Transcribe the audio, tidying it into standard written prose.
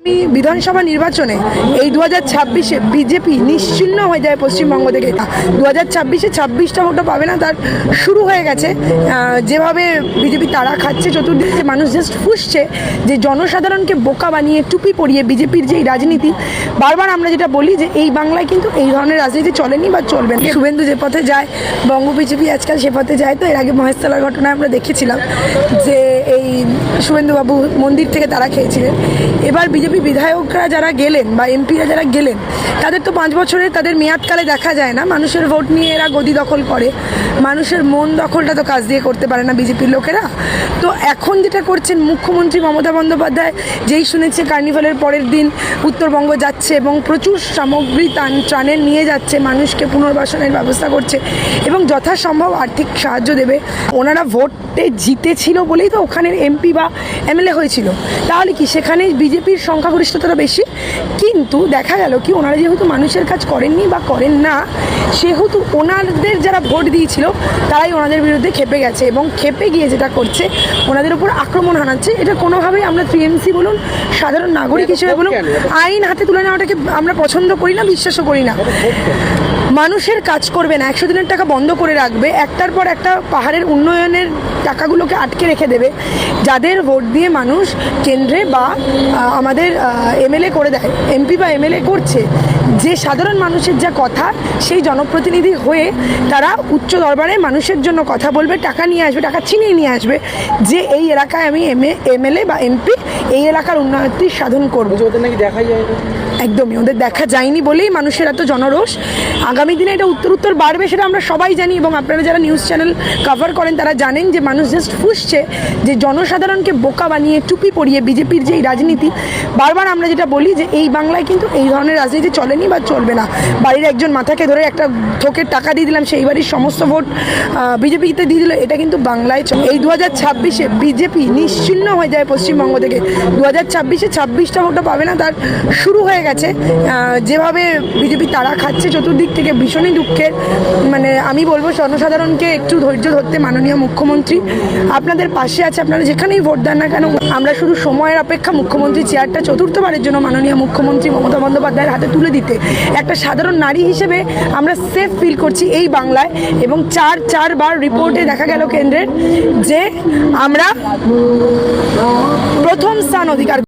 বিধানসভা নির্বাচনে এই 2026-এ বিজেপি নিশ্চিহ্ন হয়ে যায় পশ্চিমবঙ্গ থেকে। 2026-এ 26টা ভোটও পাবে না, তার শুরু হয়ে গেছে। যেভাবে বিজেপি তাড়া খাচ্ছে চতুর্দিকে, মানুষ জাস্ট ফুসছে যে জনসাধারণকে বোকা বানিয়ে টুপি পরিয়ে বিজেপির যে রাজনীতি, বারবার আমরা যেটা বলি যে এই বাংলায় কিন্তু এই ধরনের রাজনীতি চলেনি বা চলবে না। শুভেন্দু যে পথে যায়, বঙ্গ বিজেপি আজকাল সে পথে যায়। তো এর আগে মহেশতলার ঘটনা আমরা দেখেছিলাম যে এই শুভেন্দুবাবু মন্দির থেকে তারা খেয়েছিলেন। এবার বিজেপি বিধায়করা যারা গেলেন বা এমপিরা যারা গেলেন, তাদের তো 5 বছরে তাদের মেয়াদকালে দেখা যায় না। মানুষের ভোট নিয়ে এরা গদি দখল করে, মানুষের মন দখলটা তো কাজ দিয়ে করতে পারে না বিজেপির লোকেরা। তো এখন যেটা করছেন মুখ্যমন্ত্রী মমতা বন্দ্যোপাধ্যায়, যেই শুনেছে কার্নিভালের পরের দিন উত্তরবঙ্গ যাচ্ছে এবং প্রচুর সামগ্রী ত্রাণের নিয়ে যাচ্ছে, মানুষকে পুনর্বাসনের ব্যবস্থা করছে এবং যথাসম্ভব আর্থিক সাহায্য দেবে। ওনারা ভোটে জিতেছিল বলেই তো ওখানের এমপি বা এমএলএ হয়েছিল, তাহলে কি সেখানে বিজেপির সংখ্যাগরিষ্ঠতাটা বেশি? কিন্তু দেখা গেল কি, ওনারা যেহেতু মানুষের কাজ করেননি বা করেন না, সেহেতু ওনাদের যারা ভোট দিয়েছিল তারাই ওনাদের বিরুদ্ধে খেপে গেছে এবং খেপে গিয়ে যেটা করছে ওনাদের উপর আক্রমণ হানাচ্ছে। এটা কোনোভাবেই আমরা টিএমসি বলুন, সাধারণ নাগরিক হিসেবে বলুন, আইন হাতে তুলে নেওয়াটাকে আমরা পছন্দ করি না, বিশ্বাসও করি না। মানুষের কাজ করবে না, 100 দিনের টাকা বন্ধ করে রাখবে, একটার পর একটা পাহাড়ের উন্নয়নের টাকাগুলোকে আটকে রেখে দেবে। যাদের ভোট দিয়ে মানুষ কেন্দ্রে বা আমাদের এমএলএ করে দেয়, এমপি বা এমএলএ করছে, যে সাধারণ মানুষের যা কথা, সেই জনপ্রতিনিধি হয়ে তারা উচ্চ দরবারে মানুষের জন্য কথা বলবে, টাকা নিয়ে আসবে, টাকা ছিনিয়ে নিয়ে আসবে, যে এই এলাকায় আমি এমএলএ বা এমপি এই এলাকার উন্নয়নটি সাধন করবো। ওদের নাকি দেখা যায় না, একদমই ওদের দেখা যায়নি বলেই মানুষের এত জনরোষ। আগামী দিনে এটা উত্তর বাড়বে, সেটা আমরা সবাই জানি এবং আপনারা যারা নিউজ চ্যানেল কভার করেন তারা জানেন যে মানুষ জাস্ট ফুসছে যে জনসাধারণকে বোকা বানিয়ে টুপি পরিয়ে বিজেপির যে রাজনীতি, বারবার আমরা যেটা বলি যে এই বাংলায় কিন্তু এই ধরনের রাজনীতি চলেনি বা চলবে না। বাড়ির একজন মাথাকে ধরে একটা থোকের টাকা দিয়ে দিলাম, সেই বাড়ির সমস্ত ভোট বিজেপিতে দিয়ে দিল, এটা কিন্তু বাংলায় চলে। এই 2026-এ বিজেপি নিশ্চিহ্ন হয়ে যায় পশ্চিমবঙ্গ থেকে। 2026-এ 26টা ভোটও পাবে না, তার শুরু হয়ে গেছে। যেভাবে বিজেপি তাড়া খাচ্ছে চতুর্দিক থেকে, ভীষণই দুঃখের। মানে আমি বলবো জনসাধারণকে একটু ধৈর্য ধরতে। মাননীয় মুখ্যমন্ত্রী আপনাদের পাশে আছে, আপনারা যেখানেই ভোট দেন না কেন। আমরা শুধু সময়ের অপেক্ষা মুখ্যমন্ত্রী চেয়ারটা চতুর্থবারের জন্য মাননীয় মুখ্যমন্ত্রী মমতা বন্দ্যোপাধ্যায়ের হাতে তুলে দিতে। একটা সাধারণ নারী হিসেবে আমরা সেফ ফিল করছি এই বাংলায় এবং চারবার রিপোর্টে দেখা গেল কেন্দ্রের যে আমরা প্রথম স্থান অধিকার